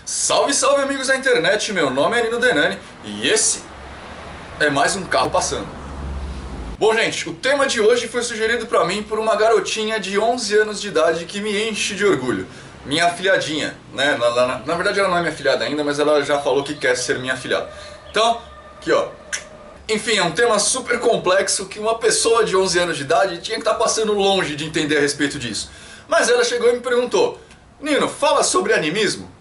Salve, salve amigos da internet, meu nome é Nino Denani e esse é mais um carro passando. Bom gente, o tema de hoje foi sugerido pra mim por uma garotinha de 11 anos de idade que me enche de orgulho. Minha afilhadinha, né? Na verdade ela não é minha afilhada ainda, mas ela já falou que quer ser minha afilhada. Então, aqui ó. Enfim, é um tema super complexo que uma pessoa de 11 anos de idade tinha que estar passando longe de entender a respeito disso. Mas ela chegou e me perguntou: Nino, fala sobre animismo?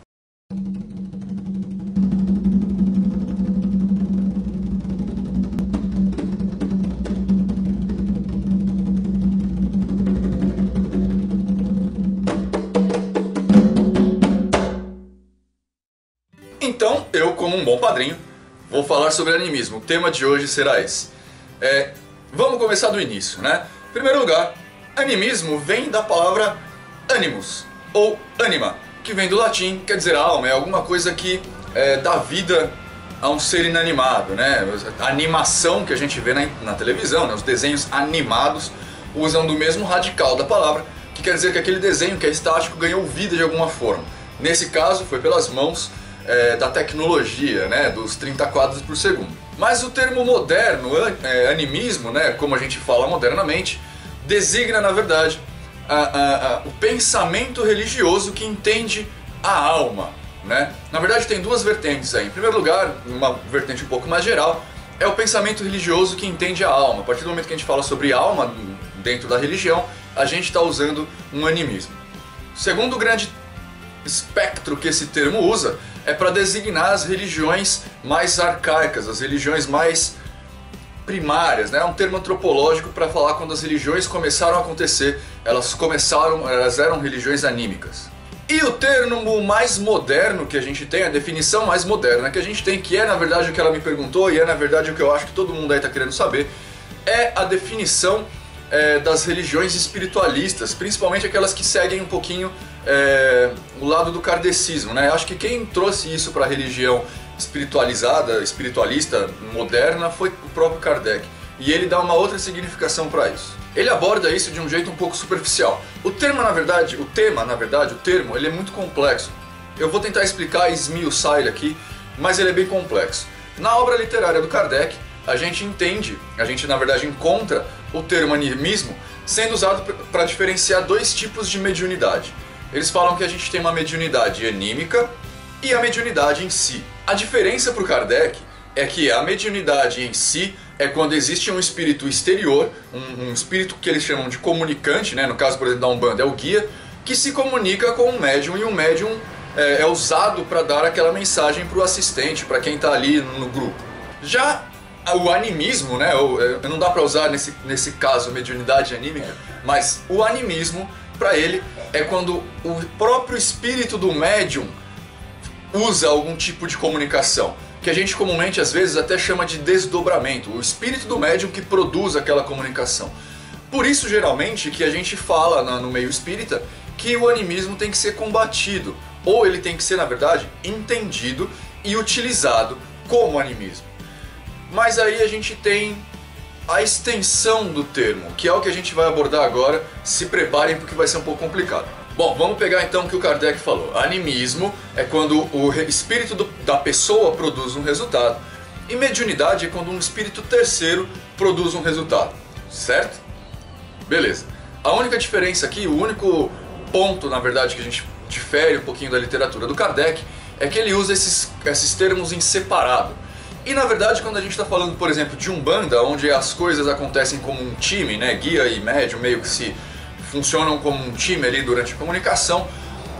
Então, eu, como um bom padrinho, vou falar sobre animismo. O tema de hoje será esse. Vamos começar do início, né? Em primeiro lugar, animismo vem da palavra animus, ou anima, que vem do latim, quer dizer alma, é alguma coisa que dá vida a um ser inanimado, né? A animação que a gente vê na televisão, né? Os desenhos animados usam do mesmo radical da palavra, que quer dizer que aquele desenho que é estático ganhou vida de alguma forma. Nesse caso, foi pelas mãos da tecnologia, né, dos 30 quadros por segundo. Mas o termo moderno, animismo, né, como a gente fala modernamente, designa na verdade o pensamento religioso que entende a alma, né? Na verdade tem duas vertentes aí. Em primeiro lugar, uma vertente um pouco mais geral, é o pensamento religioso que entende a alma. A partir do momento que a gente fala sobre alma dentro da religião, a gente está usando um animismo. O segundo grande espectro que esse termo usa é para designar as religiões mais arcaicas, as religiões mais primárias, né? É um termo antropológico para falar quando as religiões começaram a acontecer, elas eram religiões anímicas. E o termo mais moderno que a gente tem, a definição mais moderna que a gente tem, que é na verdade o que ela me perguntou e é na verdade o que eu acho que todo mundo aí está querendo saber, é a definição das religiões espiritualistas, principalmente aquelas que seguem um pouquinho o lado do kardecismo, né? Acho que quem trouxe isso para a religião espiritualista moderna foi o próprio Kardec, e ele dá uma outra significação para isso. Ele aborda isso de um jeito um pouco superficial. O termo, ele é muito complexo. Eu vou tentar explicar e esmiuçar ele aqui, mas ele é bem complexo. Na obra literária do Kardec, a gente na verdade encontra o termo animismo sendo usado para diferenciar dois tipos de mediunidade. Eles falam que a gente tem uma mediunidade anímica e a mediunidade em si. A diferença para o Kardec é que a mediunidade em si é quando existe um espírito exterior, um espírito que eles chamam de comunicante, né? No caso, por exemplo, da Umbanda é o guia, que se comunica com um médium, e o médium é usado para dar aquela mensagem para o assistente, para quem está ali no grupo. Já o animismo, né? Não dá para usar nesse caso mediunidade anímica, mas o animismo, para ele, é quando o próprio espírito do médium usa algum tipo de comunicação, que a gente comumente às vezes até chama de desdobramento, o espírito do médium que produz aquela comunicação. Por isso geralmente que a gente fala no meio espírita que o animismo tem que ser combatido, ou ele tem que ser na verdade entendido e utilizado como animismo. Mas aí a gente tem a extensão do termo, que é o que a gente vai abordar agora. Se preparem porque vai ser um pouco complicado. Bom, vamos pegar então o que o Kardec falou. Animismo é quando o espírito da pessoa produz um resultado, e mediunidade é quando um espírito terceiro produz um resultado, certo? Beleza. A única diferença aqui, o único ponto na verdade que a gente difere um pouquinho da literatura do Kardec é que ele usa esses termos em separado. E na verdade quando a gente está falando, por exemplo, de Umbanda, onde as coisas acontecem como um time, né? Guia e médium meio que funcionam como um time ali durante a comunicação,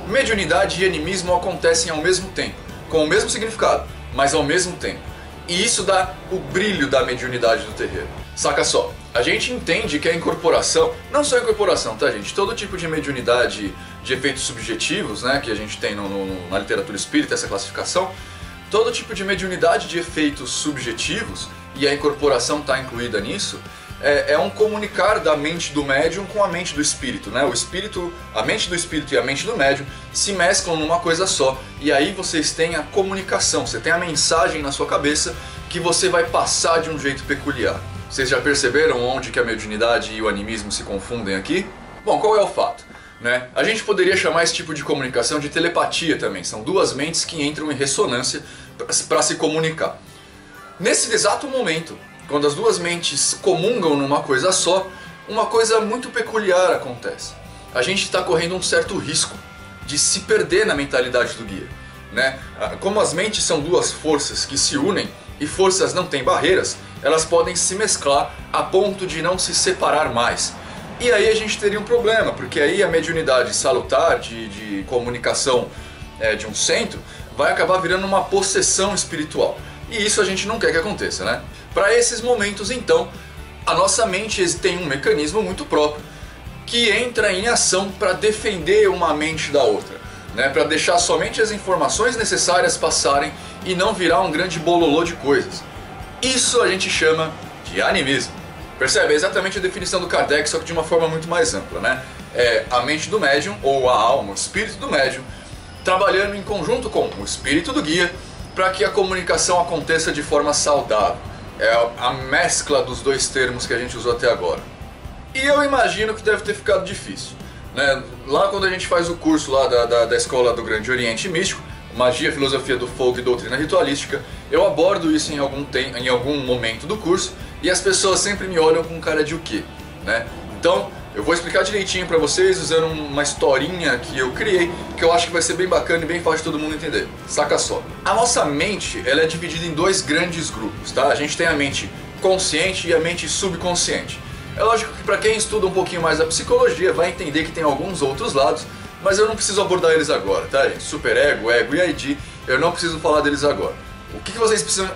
mediunidade e animismo acontecem ao mesmo tempo, com o mesmo significado, mas ao mesmo tempo. E isso dá o brilho da mediunidade do terreiro. Saca só, a gente entende que a incorporação, não só a incorporação, tá gente? Todo tipo de mediunidade de efeitos subjetivos, né, que a gente tem na literatura espírita, essa classificação, todo tipo de mediunidade de efeitos subjetivos, e a incorporação está incluída nisso, é um comunicar da mente do médium com a mente do espírito, né? A mente do espírito e a mente do médium se mesclam numa coisa só, e aí vocês têm a comunicação, você tem a mensagem na sua cabeça que você vai passar de um jeito peculiar. Vocês já perceberam onde que a mediunidade e o animismo se confundem aqui? Bom, qual é o fato? né? A gente poderia chamar esse tipo de comunicação de telepatia também. São duas mentes que entram em ressonância para se comunicar. Nesse exato momento, quando as duas mentes comungam numa coisa só, uma coisa muito peculiar acontece. A gente está correndo um certo risco de se perder na mentalidade do guia, né? Como as mentes são duas forças que se unem, e forças não têm barreiras, elas podem se mesclar a ponto de não se separar mais. E aí a gente teria um problema, porque aí a mediunidade salutar de comunicação de um centro vai acabar virando uma possessão espiritual. E isso a gente não quer que aconteça, né? Para esses momentos, então, a nossa mente tem um mecanismo muito próprio que entra em ação para defender uma mente da outra, né? Para deixar somente as informações necessárias passarem e não virar um grande bololô de coisas. Isso a gente chama de animismo. Percebe? É exatamente a definição do Kardec, só que de uma forma muito mais ampla, né? É a mente do médium, ou a alma, o espírito do médium, trabalhando em conjunto com o espírito do guia para que a comunicação aconteça de forma saudável. É a mescla dos dois termos que a gente usou até agora. E eu imagino que deve ter ficado difícil, né? Lá quando a gente faz o curso lá da Escola do Grande Oriente Místico, Magia, Filosofia do Fogo e Doutrina Ritualística, eu abordo isso em algum momento do curso e as pessoas sempre me olham com cara de o quê, né? Então eu vou explicar direitinho pra vocês usando uma historinha que eu criei, que eu acho que vai ser bem bacana e bem fácil de todo mundo entender. Saca só. A nossa mente, ela é dividida em dois grandes grupos, tá? A gente tem a mente consciente e a mente subconsciente. É lógico que para quem estuda um pouquinho mais a psicologia vai entender que tem alguns outros lados, mas eu não preciso abordar eles agora, tá, gente? Superego, ego e ID, eu não preciso falar deles agora. O que vocês precisam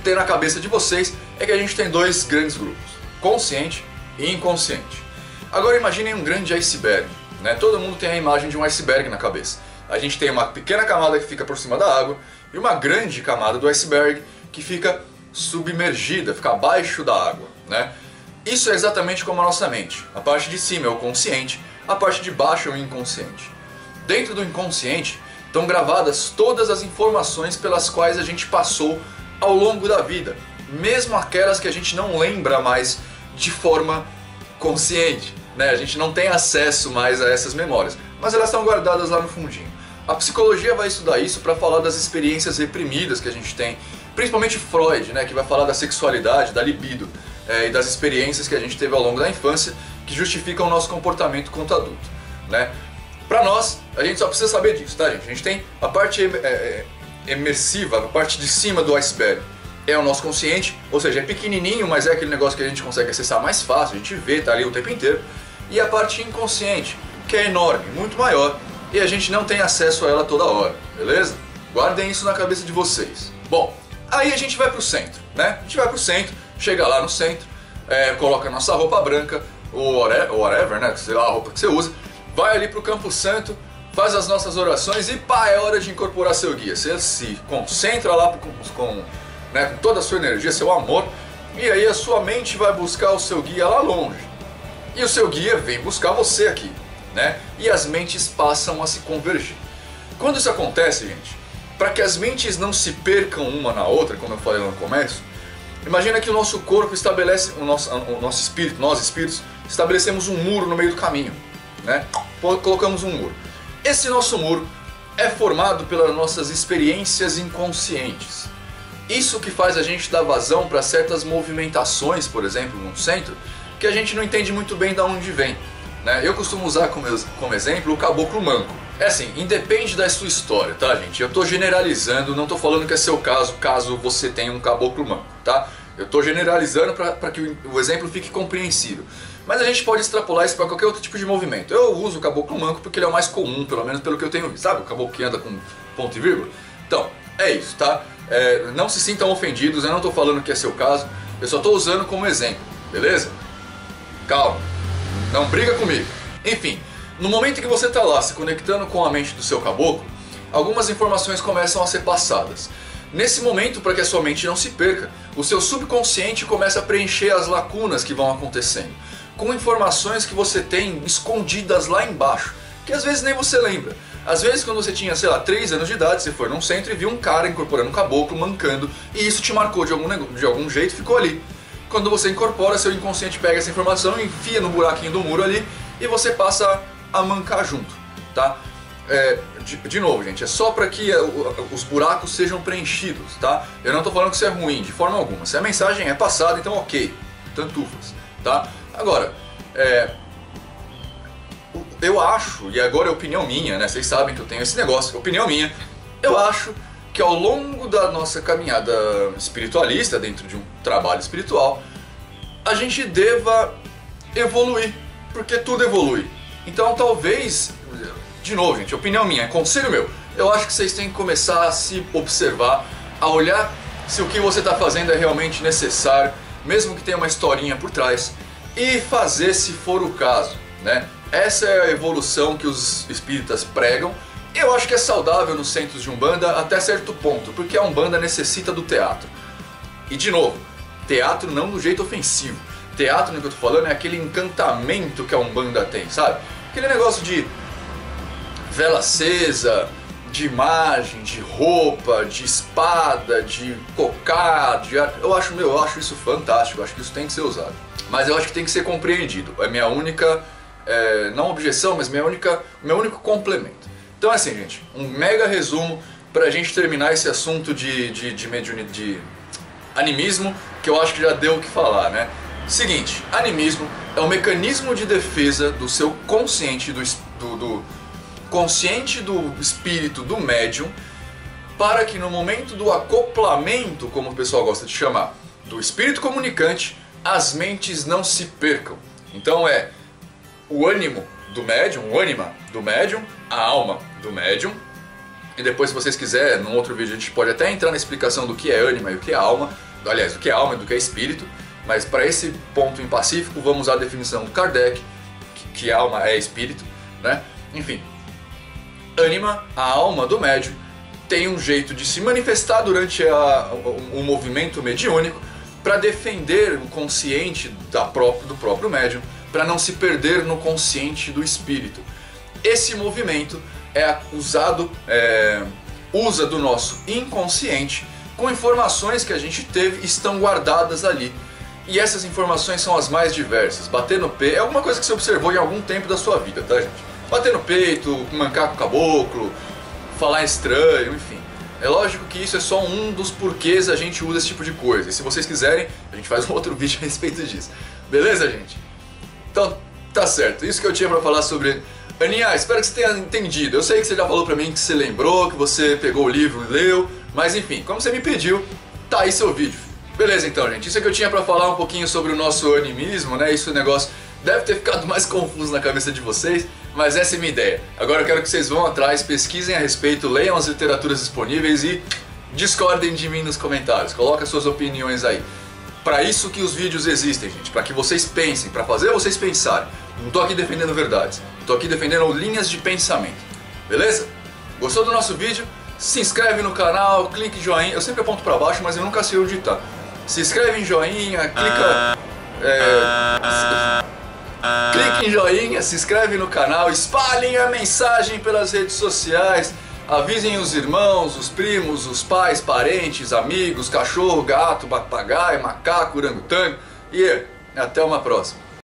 ter na cabeça de vocês é que a gente tem dois grandes grupos, consciente e inconsciente. Agora imaginem um grande iceberg, né? Todo mundo tem a imagem de um iceberg na cabeça. A gente tem uma pequena camada que fica por cima da água e uma grande camada do iceberg que fica submergida, fica abaixo da água, né? Isso é exatamente como a nossa mente. A parte de cima é o consciente, a parte de baixo é o inconsciente. Dentro do inconsciente estão gravadas todas as informações pelas quais a gente passou ao longo da vida, mesmo aquelas que a gente não lembra mais de forma consciente, né? A gente não tem acesso mais a essas memórias, mas elas estão guardadas lá no fundinho. A psicologia vai estudar isso para falar das experiências reprimidas que a gente tem, principalmente Freud, né? Que vai falar da sexualidade, da libido, e das experiências que a gente teve ao longo da infância que justificam o nosso comportamento quanto adulto, né? Pra nós, a gente só precisa saber disso, tá, gente? A gente tem a parte emersiva, a parte de cima do iceberg, é o nosso consciente, ou seja, é pequenininho, mas é aquele negócio que a gente consegue acessar mais fácil, a gente vê, tá ali o tempo inteiro. E a parte inconsciente, que é enorme, muito maior, e a gente não tem acesso a ela toda hora, beleza? Guardem isso na cabeça de vocês. Bom, aí a gente vai pro centro, né? A gente vai pro centro, chega lá no centro, coloca a nossa roupa branca, ou whatever, né? Sei lá, a roupa que você usa, vai ali pro Campo Santo, faz as nossas orações e pá, é hora de incorporar seu guia. Você se concentra lá com toda a sua energia, seu amor, e aí a sua mente vai buscar o seu guia lá longe. E o seu guia vem buscar você aqui, né? E as mentes passam a se convergir. Quando isso acontece, gente, para que as mentes não se percam uma na outra, como eu falei lá no começo, imagina que o nosso corpo estabelece, o nosso espírito, nós espíritos, estabelecemos um muro no meio do caminho, né? Colocamos um muro. Esse nosso muro é formado pelas nossas experiências inconscientes. Isso que faz a gente dar vazão para certas movimentações, por exemplo, no centro, que a gente não entende muito bem de onde vem, né? Eu costumo usar como exemplo o caboclo manco. É assim, independe da sua história, tá, gente? Eu estou generalizando, não estou falando que é seu caso, caso você tenha um caboclo manco, tá? Eu estou generalizando para que o exemplo fique compreensível. Mas a gente pode extrapolar isso para qualquer outro tipo de movimento. Eu uso o caboclo manco porque ele é o mais comum, pelo menos pelo que eu tenho visto. Sabe o caboclo que anda com ponto e vírgula? Então, é isso, tá? Não se sintam ofendidos, eu não estou falando que é seu caso, eu só estou usando como exemplo, beleza? Calma, não briga comigo. Enfim, no momento em que você está lá se conectando com a mente do seu caboclo, algumas informações começam a ser passadas. Nesse momento, para que a sua mente não se perca, o seu subconsciente começa a preencher as lacunas que vão acontecendo, com informações que você tem escondidas lá embaixo, que às vezes nem você lembra. Às vezes quando você tinha, sei lá, 3 anos de idade, você foi num centro e viu um cara incorporando um caboclo, mancando, e isso te marcou de algum jeito, ficou ali. Quando você incorpora, seu inconsciente pega essa informação, enfia no buraquinho do muro ali, e você passa a mancar junto, tá? De novo, gente, é só para que os buracos sejam preenchidos, tá? Eu não tô falando que isso é ruim, de forma alguma. Se a mensagem é passada, então ok, tantufas, tá? Agora, eu acho, e agora é opinião minha, né? Vocês sabem que eu tenho esse negócio, opinião minha. Eu acho que ao longo da nossa caminhada espiritualista, dentro de um trabalho espiritual, a gente deva evoluir, porque tudo evolui. Então talvez, de novo, gente, opinião minha, conselho meu, eu acho que vocês têm que começar a se observar, a olhar se o que você está fazendo é realmente necessário, mesmo que tenha uma historinha por trás, e fazer se for o caso, né? Essa é a evolução que os espíritas pregam. Eu acho que é saudável nos centros de Umbanda até certo ponto, porque a Umbanda necessita do teatro. E de novo, teatro não do jeito ofensivo. Teatro, no que eu tô falando, é aquele encantamento que a Umbanda tem, sabe? Aquele negócio de vela acesa, de imagem, de roupa, de espada, de cocá, eu acho isso fantástico, eu acho que isso tem que ser usado. Mas eu acho que tem que ser compreendido. É minha única, não objeção, mas meu único complemento. Então assim, gente, um mega resumo pra gente terminar esse assunto de animismo, que eu acho que já deu o que falar, né? Seguinte, animismo é um mecanismo de defesa do seu consciente, do consciente do espírito do médium, para que no momento do acoplamento, como o pessoal gosta de chamar, do espírito comunicante, as mentes não se percam. Então é o ânimo do médium, o ânima do médium, a alma do médium. E depois, se vocês quiserem, num outro vídeo a gente pode até entrar na explicação do que é ânima e o que é alma, aliás, do que é alma e do que é espírito. Mas para esse ponto em pacífico, vamos usar a definição do Kardec, que alma é espírito, né? Enfim, ânima, a alma do médium, tem um jeito de se manifestar durante o movimento mediúnico para defender o consciente do próprio médium, para não se perder no consciente do espírito. Esse movimento é usado, usa do nosso inconsciente com informações que a gente teve e estão guardadas ali. E essas informações são as mais diversas. Bater no peito é alguma coisa que você observou em algum tempo da sua vida, tá, gente? Bater no peito, mancar com o caboclo, falar estranho, enfim. É lógico que isso é só um dos porquês a gente usa esse tipo de coisa. E se vocês quiserem, a gente faz um outro vídeo a respeito disso. Beleza, gente? Então, tá certo. Isso que eu tinha pra falar sobre... Aninha, espero que você tenha entendido. Eu sei que você já falou pra mim que você lembrou, que você pegou o livro e leu. Mas enfim, como você me pediu, tá aí seu vídeo. Beleza então, gente, isso é que eu tinha pra falar um pouquinho sobre o nosso animismo, né? Isso, o negócio deve ter ficado mais confuso na cabeça de vocês, mas essa é a minha ideia. Agora eu quero que vocês vão atrás, pesquisem a respeito, leiam as literaturas disponíveis e discordem de mim nos comentários. Coloquem suas opiniões aí. Pra isso que os vídeos existem, gente, pra que vocês pensem, pra fazer vocês pensarem. Não tô aqui defendendo verdades, tô aqui defendendo linhas de pensamento. Beleza? Gostou do nosso vídeo? Se inscreve no canal, clique em joinha. Eu sempre aponto pra baixo, mas eu nunca sei onde tá. Se inscreve em joinha, clique em joinha, se inscreve no canal, espalhem a mensagem pelas redes sociais, avisem os irmãos, os primos, os pais, parentes, amigos, cachorro, gato, papagaio, macaco, orangotango e até uma próxima.